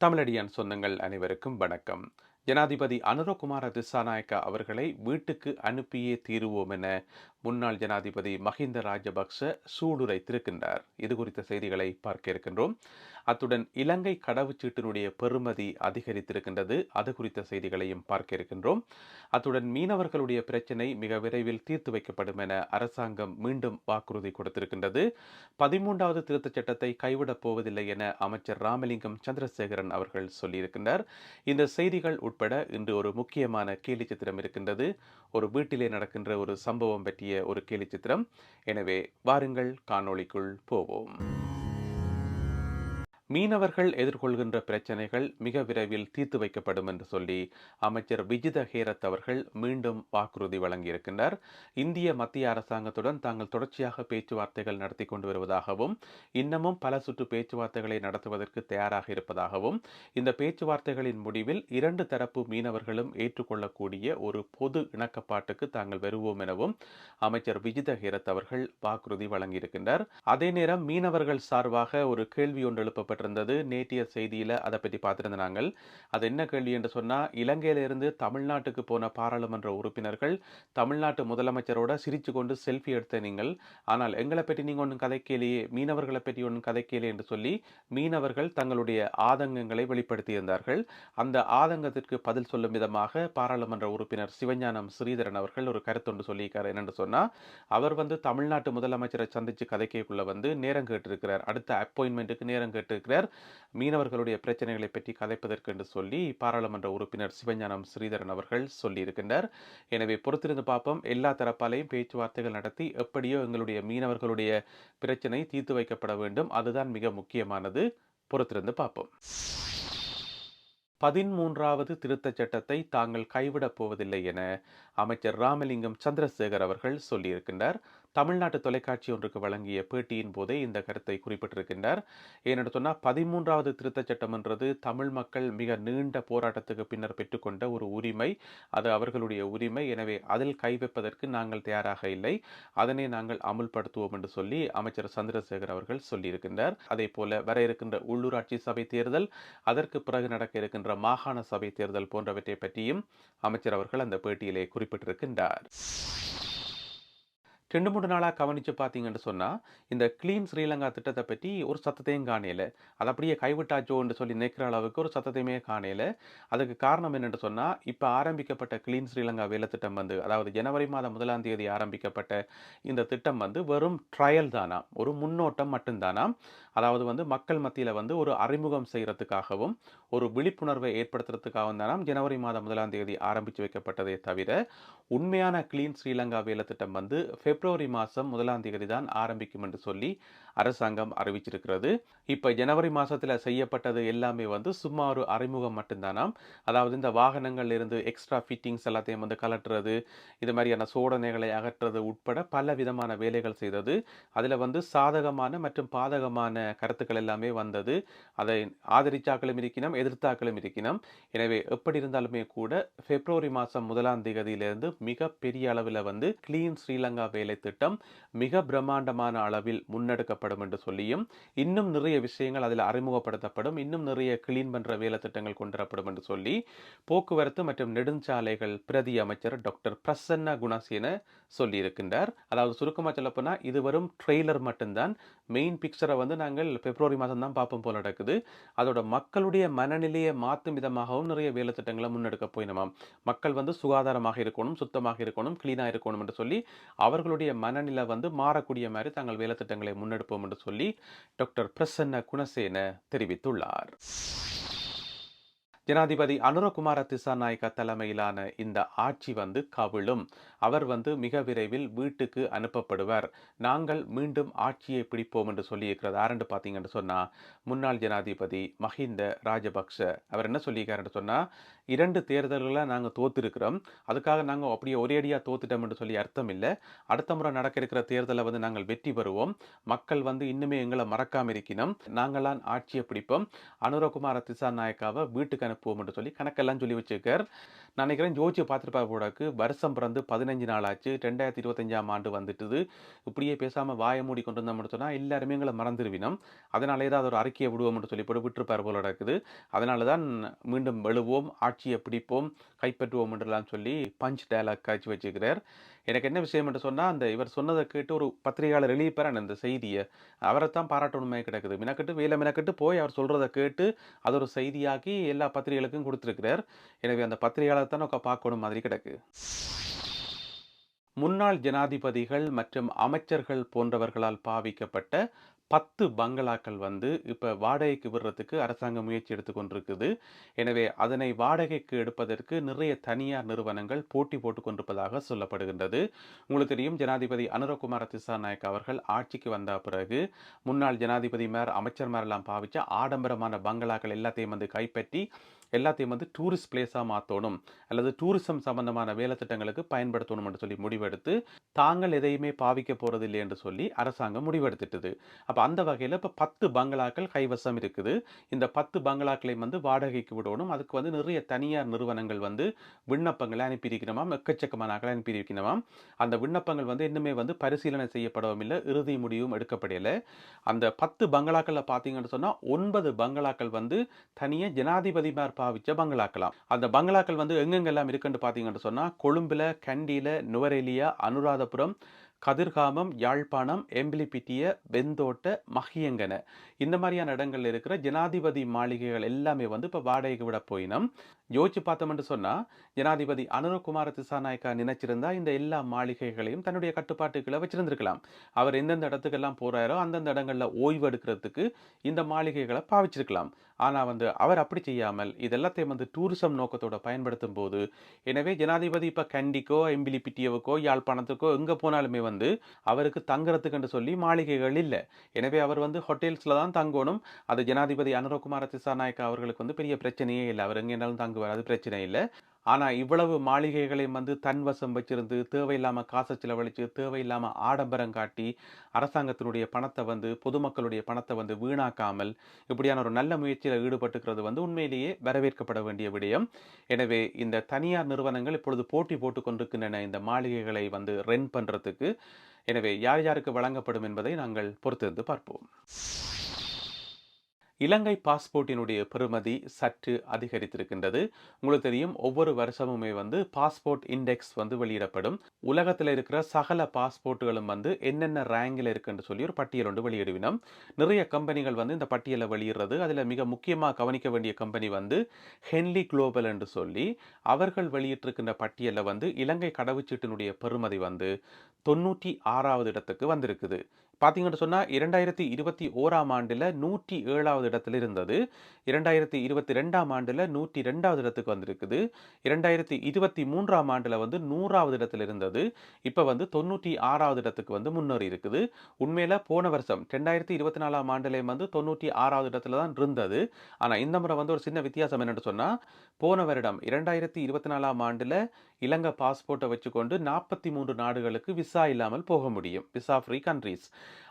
தமிழடியான் சொந்தங்கள் அனைவருக்கும் வணக்கம். ஜனாதிபதி அனுரகுமார திசாநாயக்க அவர்களை வீட்டுக்கு அனுப்பியே தீருவோம் என முன்னாள் ஜனாதிபதி மஹிந்த ராஜபக்ச சூளுரைத்திருக்கின்றார். இது குறித்த செய்திகளை பார்க்க இருக்கின்றோம். அத்துடன் இலங்கை கடவுச்சீட்டினுடைய பெறுமதி அதிகரித்திருக்கின்றது. அது குறித்த செய்திகளையும் பார்க்க இருக்கின்றோம். அத்துடன் மீனவர்களுடைய பிரச்சினை மிக விரைவில் தீர்த்து வைக்கப்படும் என அரசாங்கம் மீண்டும் வாக்குறுதி கொடுத்திருக்கின்றது. 13வது திருத்தச் சட்டத்தை கைவிடப் போவதில்லை என அமைச்சர் ராமலிங்கம் சந்திரசேகரன் அவர்கள் சொல்லியிருக்கின்றார். இந்த செய்திகள் உட்பட இன்று ஒரு முக்கியமான கேலி சித்திரம் இருக்கின்றது. ஒரு வீட்டிலே நடக்கின்ற ஒரு சம்பவம் பற்றிய ஒரு கேலி சித்திரம். எனவே வாருங்கள் காணொளிக்குள் போவோம். மீனவர்கள் எதிர்கொள்கின்ற பிரச்சனைகள் மிக விரைவில் தீர்த்து வைக்கப்படும் என்று சொல்லி அமைச்சர் விஜித ஹேரத் அவர்கள் மீண்டும் வாக்குறுதி வழங்கியிருக்கின்றார். இந்திய மத்திய அரசாங்கத்துடன் தாங்கள் தொடர்ச்சியாக பேச்சுவார்த்தைகள் நடத்தி கொண்டு வருவதாகவும் இன்னமும் பல சுற்று பேச்சுவார்த்தைகளை நடத்துவதற்கு தயாராக இருப்பதாகவும் இந்த பேச்சுவார்த்தைகளின் முடிவில் இரண்டு தரப்பு மீனவர்களும் ஏற்றுக்கொள்ளக்கூடிய ஒரு பொது இணக்கப்பாட்டுக்கு தாங்கள் வருவோம் எனவும் அமைச்சர் விஜித ஹேரத் அவர்கள் வாக்குறுதி வழங்கியிருக்கின்றார். அதே நேரம் மீனவர்கள் சார்பாக ஒரு கேள்வி ஒன்று எழுப்பப்பட்ட இருந்தது. நேற்றைய செய்தியில அதை பற்றி பார்த்திருந்த நாங்கள். அது என்ன கேள்வி என்று சொன்னா, இலங்கையிலிருந்து தமிழ்நாட்டுக்கு போன பாராளுமன்ற உறுப்பினர்கள் தமிழ்நாட்டு முதலமைச்சரோட சிரிச்சு கொண்டு செல்ஃபி எடுத்த நீங்கள், ஆனால் எங்களை பற்றி நீங்க ஒன்றும் கதைக்கலையே, மீனவர்களை பற்றி ஒன்றும் கதைக்கலையே என்று சொல்லி மீனவர்கள் தங்களுடைய ஆதங்கங்களை வெளிப்படுத்தியிருந்தார்கள். அந்த ஆதங்கத்திற்கு பதில் சொல்லும் விதமாக பாராளுமன்ற உறுப்பினர் சிவஞானம் ஸ்ரீதரன் அவர்கள் ஒரு கருத்தொன்று சொல்லியிருக்கார். என்னென்று சொன்னா, அவர் தமிழ்நாட்டு முதலமைச்சரை சந்திச்சு கதைக்குள்ள நேரம் கேட்டிருக்கிறார். அடுத்த அப்பாயின்மெண்ட்டுக்கு நேரம் கேட்டு மீனவர்களுடைய பிரச்சனைகளை பற்றி கதைப்பதற்கு என்று சொல்லி பாராளுமன்ற உறுப்பினர் சிவஞானம் ஸ்ரீதரன் அவர்கள் சொல்லியிருக்கின்றார். எனவே பொறுத்திருந்து பார்ப்போம். எல்லா தரப்பாலையும் பேச்சுவார்த்தைகள் நடத்தி எப்படியோ எங்களுடைய மீனவர்களுடைய பிரச்சனை தீர்த்து வைக்கப்பட வேண்டும். அதுதான் மிக முக்கியமானது. பொறுத்திருந்து பார்ப்போம். 13வது திருத்தச் சட்டத்தை தாங்கள் கைவிடப் போவதில்லை என அமைச்சர் ராமலிங்கம் சந்திரசேகர் அவர்கள் சொல்லியிருக்கின்றார். தமிழ்நாட்டு தொலைக்காட்சி ஒன்றுக்கு வழங்கிய பேட்டியின் போதே இந்த கருத்தை குறிப்பிட்டிருக்கின்றார். ஏனென்று சொன்னால் 13வது திருத்தச் சட்டம் என்றது தமிழ் மக்கள் மிக நீண்ட போராட்டத்துக்கு பின்னர் பெற்றுக்கொண்ட ஒரு உரிமை. அது அவர்களுடைய உரிமை. எனவே அதில் கை வைப்பதற்கு நாங்கள் தயாராக இல்லை. அதனை நாங்கள் அமுல்படுத்துவோம் என்று சொல்லி அமைச்சர் சந்திரசேகர் அவர்கள் சொல்லியிருக்கின்றார். அதே போல வர இருக்கின்ற உள்ளூராட்சி சபை தேர்தல், அதற்கு பிறகு நடக்க இருக்கின்ற மாகாண சபை தேர்தல் போன்றவற்றை பற்றியும் அமைச்சர் அவர்கள் அந்த பேட்டியிலே குறிப்பிட்டிருக்கின்றார். 2-3 நாளாக கவனித்து பார்த்தீங்கன்னு சொன்னால், இந்த கிளீன் ஸ்ரீலங்கா திட்டத்தை பற்றி ஒரு சத்தத்தையும் காணையில. அது அப்படியே கைவிட்டாச்சோன்னு சொல்லி நினைக்கிற அளவுக்கு ஒரு சத்தத்தையுமே காணையில. அதுக்கு காரணம் என்னென்று சொன்னால், இப்போ ஆரம்பிக்கப்பட்ட கிளீன் ஸ்ரீலங்கா வேலை திட்டம் அதாவது ஜனவரி மாதம் 1ஆம் தேதி ஆரம்பிக்கப்பட்ட இந்த திட்டம் வெறும் ட்ரையல் தானாம், ஒரு முன்னோட்டம் மட்டும்தானாம். அதாவது மக்கள் மத்தியில் ஒரு அறிமுகம் செய்கிறதுக்காகவும் ஒரு விழிப்புணர்வை ஏற்படுத்துறதுக்காகவும் தானாம் ஜனவரி மாதம் 1ஆம் தேதி ஆரம்பித்து வைக்கப்பட்டதே தவிர, உண்மையான கிளீன் ஸ்ரீலங்கா வேலை திட்டம் பிப்ரவரி மாதம் 1ஆம் தேதி தான் ஆரம்பிக்கும் என்று சொல்லி அரசாங்கம் அறிவிச்சிருக்கிறது. இப்போ ஜனவரி மாதத்தில் செய்யப்பட்டது எல்லாமே சும்மா ஒரு அறிமுகம் மட்டும்தானாம். அதாவது இந்த வாகனங்கள் இருந்து எக்ஸ்ட்ரா ஃபிட்டிங்ஸ் எல்லாத்தையும் கலட்டுறது, இது மாதிரியான சோதனைகளை அகற்றுறது உட்பட பல விதமான வேலைகள் செய்தது. அதில் சாதகமான மற்றும் பாதகமான கருத்துக்கள் எல்லாமே வந்தது. அதை ஆதரிச்சாக்களும் இருக்கணும், எதிர்த்தாக்களும் இருக்கணும். எனவே எப்படி இருந்தாலுமே கூட பிப்ரவரி மாதம் 1ஆம் தேதியிலிருந்து மிக பெரிய அளவில் கிளீன் ஸ்ரீலங்கா வேலை திட்டம் மிக பிரம்மாண்டமான அளவில் முன்னெடுக்கப்படும் என்று சொல்லியும், இன்னும் நிறைய விஷயங்கள் அதில் அறிமுகப்படுத்தப்படும், இன்னும் நிறைய கிளீன் பண்ற வேலை திட்டங்கள் கொண்டுவரப்படும் என்று சொல்லி போக்குவரத்து மற்றும் நெடுஞ்சாலைகள் பிரதி அமைச்சர் டாக்டர் பிரசன்ன குணசேன சொல்லியிருக்கின்றார். அதாவது சுருக்கமாக சொல்லப்போனா, இது வரும் ட்ரெய்லர் மட்டும்தான். மெயின் பிக்சரை நாங்கள் பிப்ரவரி மாதம் தான் பார்ப்போம் போல நடக்குது. அதோட மக்களுடைய மனநிலையை மாற்றும் விதமாகவும் நிறைய வேலை திட்டங்களை முன்னெடுக்க போயினோம். மக்கள் சுகாதாரமாக இருக்கணும், சுத்தமாக இருக்கணும், கிளீனாக இருக்கணும் என்று சொல்லி அவர்களுடைய மனநிலை மாறக்கூடிய மாதிரி தாங்கள் வேலை திட்டங்களை முன்னெடுப்போம் என்று சொல்லி டாக்டர் பிரசன்ன குணசேன தெரிவித்துள்ளார். ஜனாதிபதி அனுரகுமார திசாநாயக்க தலைமையிலான இந்த ஆட்சி கவிழும். அவர் மிக விரைவில் வீட்டுக்கு அனுப்பப்படுவார். நாங்கள் மீண்டும் ஆட்சியை பிடிப்போம் என்று சொல்லியிருக்கிறது. யாரென்று பார்த்தீங்கன்னு சொன்னால், முன்னாள் ஜனாதிபதி மஹிந்த ராஜபக்ச. அவர் என்ன சொல்லியிருக்காருன்னு சொன்னால், 2 தேர்தல்களை நாங்கள் தோத்திருக்கிறோம், அதுக்காக நாங்கள் அப்படியே ஒரேடியாக தோத்துட்டோம் என்று சொல்லி அர்த்தம் இல்லை. அடுத்த முறை நடக்க இருக்கிற தேர்தலை நாங்கள் வெற்றி பெறுவோம். மக்கள் இன்னுமே எங்களை மறக்காம இருக்கணும். நாங்களாம் ஆட்சியை பிடிப்போம். அனுரகுமார திசாநாயக்காவை வீட்டுக்கு அனுப்புவோம் என்று சொல்லி கணக்கெல்லாம் சொல்லி வச்சிருக்கார். நான் நினைக்கிறேன் ஜோதிச்சு பார்த்துருப்பா போடாக்கு வருஷம் பிறந்து 15 நாள் ஆச்சு. 2025ஆம் ஆண்டு வந்துட்டுது. இப்படியே பேசாம வாய மூடி கொண்டு இருந்தோம்னு சொன்னா எல்லாருமே எங்கள மறந்துருவினம். அதனால ஏதாவது ஒரு அறிக்கையை விடுவோம்னு சொல்லி போட்டு விட்டுருப்பார் போல இருக்குது. அதனால தான் மீண்டும் எழுவோம், ஆட்சியை பிடிப்போம், கைப்பற்றுவோம் என்றெல்லாம் சொல்லி பஞ்ச் டயலாக் காய்ச்சி வச்சுக்கிறார். எனக்கு என்ன விஷயம் என்று சொன்னா, அந்த இவர் சொன்னதை கேட்டு ஒரு பத்திரிகையாளர் எழுதிப்பார் அந்த செய்தியை. அவரைத்தான் பாராட்டணுமே கிடக்குது. மினக்கட்டு வேலை மினக்கட்டு போய் அவர் சொல்றதை கேட்டு அது ஒரு செய்தியாக்கி எல்லா பத்திரிகைகளுக்கும் கொடுத்திருக்கிறார். எனவே அந்த பத்திரிகையாளர் தான் பார்க்கணும் மாதிரி கிடக்கு. முன்னாள் ஜனாதிபதிகள் மற்றும் அமைச்சர்கள் போன்றவர்களால் பாவிக்கப்பட்ட 10 பங்களாக்கள் வந்து இப்ப வாடகைக்கு விடுறதுக்கு அரசாங்கம் முயற்சி எடுத்துக் கொண்டிருக்குது. எனவே அதனை வாடகைக்கு எடுப்பதற்கு நிறைய தனியார் நிறுவனங்கள் போட்டி போட்டுக் கொண்டிருப்பதாக சொல்லப்படுகின்றது. உங்களுக்கு தெரியும் ஜனாதிபதி அனுரகுமார திசாநாயக்க அவர்கள் ஆட்சிக்கு வந்த பிறகு முன்னாள் ஜனாதிபதிமார் அமைச்சர்மார் எல்லாம் பாவிச்ச ஆடம்பரமான பங்களாக்கள் எல்லாத்தையும் வந்து கைப்பற்றி எல்லாத்தையும் வந்து டூரிஸ்ட் பிளேஸாக மாற்றணும் அல்லது டூரிசம் சம்பந்தமான வேலை திட்டங்களுக்கு பயன்படுத்தணும் என்று சொல்லி முடிவெடுத்து தாங்கள் எதையுமே பாவிக்க போறதில்லை என்று சொல்லி அரசாங்கம் முடிவெடுத்துட்டது. அப்போ அந்த வகையில் இப்போ 10 பங்களாக்கள் கைவசம் இருக்குது. இந்த 10 பங்களாக்களையும் வந்து வாடகைக்கு விடணும். அதுக்கு வந்து நிறைய தனியார் நிறுவனங்கள் வந்து விண்ணப்பங்களை அனுப்பியிருக்கணுமாம், எக்கச்சக்கமான நகலை அனுப்பியிருக்கணுமாம். அந்த விண்ணப்பங்கள் வந்து இன்னுமே வந்து பரிசீலனை செய்யப்படவும் இல்லை, இறுதி முடிவும் எடுக்கப்படலை. அந்த 10 பங்களாக்களில் பார்த்தீங்கன்னு சொன்னால் 9 பங்களாக்கள் வந்து தனியாக ஜனாதிபதிமார் பாவிச்ச பங்களாக்கலாம். அந்த பங்களாக்கள் வந்து எங்கெங்கெல்லாம் இருக்குன்னு பார்த்தீங்கன்னு சொன்னால் கொழும்புல, கண்டியில, நுவரெலியா, அனுராதபுரம், கதிர்காமம், யாழ்ப்பாணம், எம்பிலிப்பிட்டிய, வெந்தோட்ட, மகியங்கன இந்த மாதிரியான இடங்கள்ல இருக்கிற ஜனாதிபதி மாளிகைகள் எல்லாமே வந்து இப்போ வாடகைக்கு விட போயினோம். யோசிச்சு பார்த்தோம்னு சொன்னா ஜனாதிபதி அனுரகுமார திசாநாயக்கா நினைச்சிருந்தா இந்த எல்லா மாளிகைகளையும் தன்னுடைய கட்டுப்பாட்டுக்குள்ள வச்சிருந்திருக்கலாம். அவர் எந்தெந்த இடத்துக்கெல்லாம் போறாரோ அந்தந்த இடங்கள்ல ஓய்வு எடுக்கிறதுக்கு இந்த மாளிகைகளை பாவிச்சிருக்கலாம். ஆனா வந்து அவர் அப்படி செய்யாமல் இதெல்லாத்தையும் வந்து டூரிசம் நோக்கத்தோட பயன்படுத்தும் போது, எனவே ஜனாதிபதி இப்ப கண்டிக்கோ, எம்பிலிப்பிட்டியவுக்கோ, யாழ்ப்பாணத்துக்கோ எங்க போனாலுமே வந்து அவருக்கு தங்குறதுக்கு சொல்லி மாளிகைகள் இல்லை. எனவே அவர் வந்து ஹோட்டல்ஸ்ல தான் தங்கணும். அது ஜனாதிபதி அனுரகுமார திசாநாயக்கா அவர்களுக்கு வந்து பெரிய பிரச்சனையே இல்லை. அவர் எங்கேனாலும் தங்குவார், அது பிரச்சனை இல்லை. ஆனா இவ்வளவு மாளிகைகளையும் வந்து தன்வசம் வச்சிருந்து தேவையில்லாம காசை செலவழிச்சு தேவையில்லாம ஆடம்பரம் காட்டி அரசாங்கத்தினுடைய பணத்தை வந்து பொதுமக்களுடைய பணத்தை வந்து வீணாக்காமல் இப்படியான ஒரு நல்ல முயற்சியில் ஈடுபட்டுக்கிறது வந்து உண்மையிலேயே வரவேற்கப்பட வேண்டிய விடயம். எனவே இந்த தனியார் நிறுவனங்கள் இப்பொழுது போட்டி போட்டுக் கொண்டிருக்கின்றன இந்த மாளிகைகளை வந்து ரெண்ட் பண்றதுக்கு. எனவே யார் யாருக்கு வழங்கப்படும் என்பதை நாங்கள் பொறுத்திருந்து பார்ப்போம். இலங்கை பாஸ்போர்ட்டினுடைய பெறுமதி சற்று அதிகரித்திருக்கின்றது. உங்களுக்கு தெரியும் ஒவ்வொரு வருஷமுமே வந்து பாஸ்போர்ட் இண்டெக்ஸ் வந்து வெளியிடப்படும். உலகத்தில் இருக்கிற சகல பாஸ்போர்ட்டுகளும் வந்து என்னென்ன ரேங்கில் இருக்குன்னு சொல்லி ஒரு பட்டியல் ஒன்று வெளியிடுவினோம். நிறைய கம்பெனிகள் வந்து இந்த பட்டியலை வெளியிடுறது. அதில் மிக முக்கியமாக கவனிக்க வேண்டிய கம்பெனி வந்து ஹென்லி குளோபல் என்று சொல்லி அவர்கள் வெளியிட்டிருக்கின்ற பட்டியலில் வந்து இலங்கை கடவுச்சீட்டினுடைய பெறுமதி வந்து 96வது இடத்துக்கு வந்திருக்குது. பார்த்தீங்கன்னு சொன்னால் 2021ஆம் ஆண்டில் 107வது இடத்துல இருந்தது. 2022ஆம் ஆண்டில் 102வது இடத்துக்கு வந்திருக்குது. 2023ஆம் ஆண்டில் வந்து 100வது இடத்துல இருந்தது. இப்போ வந்து 96வது இடத்துக்கு வந்து முன்னேறி இருக்குது. உண்மையில் போன வருஷம் 2024ஆம் ஆண்டிலேயும் வந்து 96வது இடத்துல தான் இருந்தது. ஆனால் இந்த முறை வந்து ஒரு சின்ன வித்தியாசம் என்னென்னு சொன்னால் போன வருடம் 2024ஆம் ஆண்டில் இலங்கை பாஸ்போர்ட்டை வச்சுக்கொண்டு 43 நாடுகளுக்கு விசா இல்லாமல் போக முடியும், விசா ஃப்ரீ கண்ட்ரீஸ்.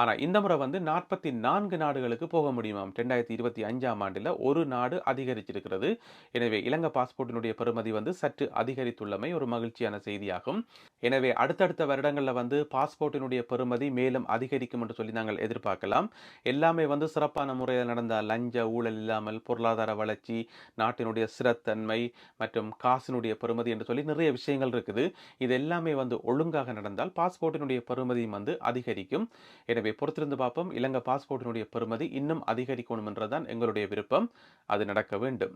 ஆனால் இந்த முறை வந்து 44 நாடுகளுக்கு போக முடியுமாம். 2025ஆம் ஆண்டில் ஒரு நாடு அதிகரிச்சிருக்கிறது. எனவே இலங்கை பாஸ்போர்ட்டினுடைய பெறுமதி வந்து சற்று அதிகரித்துள்ளமை ஒரு மகிழ்ச்சியான செய்தியாகும். எனவே அடுத்தடுத்த வருடங்களில் வந்து பாஸ்போர்ட்டினுடைய பெறுமதி மேலும் அதிகரிக்கும் என்று சொல்லி நாங்கள் எதிர்பார்க்கலாம். எல்லாமே வந்து சிறப்பான முறையில் நடந்தால் லஞ்ச ஊழல் இல்லாமல் பொருளாதார வளர்ச்சி, நாட்டினுடைய ஸ்திரத்தன்மை மற்றும் காசினுடைய பெறுமதி என்று சொல்லி நிறைய விஷயங்கள் இருக்குது. இது எல்லாமே வந்து ஒழுங்காக நடந்தால் பாஸ்போர்ட்டினுடைய பெறுமதியும் வந்து அதிகரிக்கும். எனவே பொறுத்திருந்து பார்ப்போம். இலங்கை பாஸ்போர்ட்டினுடைய பெறுமதி இன்னும் அதிகரிக்கணும் என்றுதான் எங்களுடைய விருப்பம். அது நடக்க வேண்டும்.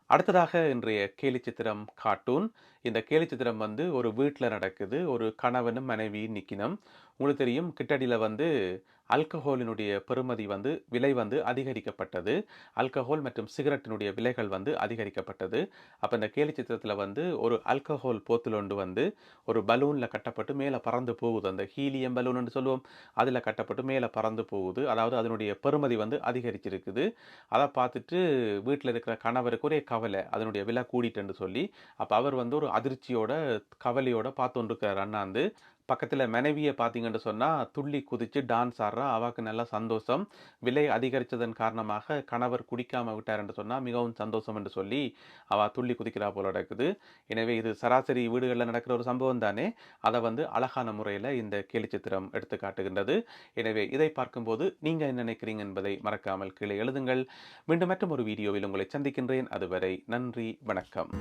அடுத்ததாக இன்றைய கேலிச்சித்திரம் கார்ட்டூன். இந்த கேலிச்சித்திரம் வந்து ஒரு வீட்டில் நடக்குது. ஒரு கணவனும் மனைவியும் நிற்கணும். உங்களுக்கு தெரியும் கிட்டடியில் வந்து ஆல்கஹாலினுடைய பெறுமதி வந்து விலை வந்து அதிகரிக்கப்பட்டது. ஆல்கஹால் மற்றும் சிகரெட்டினுடைய விலைகள் வந்து அதிகரிக்கப்பட்டது. அப்போ இந்த கேலிச்சித்திரத்தில் வந்து ஒரு ஆல்கஹால் போத்தில் ஒன்று வந்து ஒரு பலூனில் கட்டப்பட்டு மேலே பறந்து போகுது. அந்த ஹீலியம் பலூன் சொல்லுவோம், அதில் கட்டப்பட்டு மேலே பறந்து போகுது. அதாவது அதனுடைய பெறுமதி வந்து அதிகரிச்சிருக்குது. அதை பார்த்துட்டு வீட்டில் இருக்கிற கணவருக்கு ஒரே கவலை, அதனுடைய விலை கூடிட்டுன்னு சொல்லி. அப்போ அவர் வந்து ஒரு அதிர்ச்சியோட கவலையோட பார்த்து கொண்டிருக்கிறார் அண்ணாந்து. பக்கத்துல மனைவிய பார்த்தீங்கன்னு சொன்னா, துள்ளி குதிச்சு டான்ஸ் ஆடுறா. அவாக்கு நல்ல சந்தோஷம். விலை அதிகரிச்சதன் காரணமாக கணவர் குடிக்காம விட்டார் என்று சொன்னா, மிகவும் சந்தோஷம் என்று சொல்லி, அவ துள்ளி குதிக்கிறா போல இருக்குது. எனவே இது சராசரி வீடுகள்ல நடக்கிற ஒரு சம்பவம் தானே! அத அழகான முறையில இந்த கேலிச்சித்திரம் எடுத்து காட்டுகின்றது. எனவே இதை பார்க்கும்போது நீங்க என்ன நினைக்கிறீங்க என்பதை மறக்காமல் கீழே எழுதுங்கள். மீண்டும் மற்றும் ஒரு வீடியோவில் உங்களை சந்திக்கின்றேன். அதுவரை நன்றி, வணக்கம்.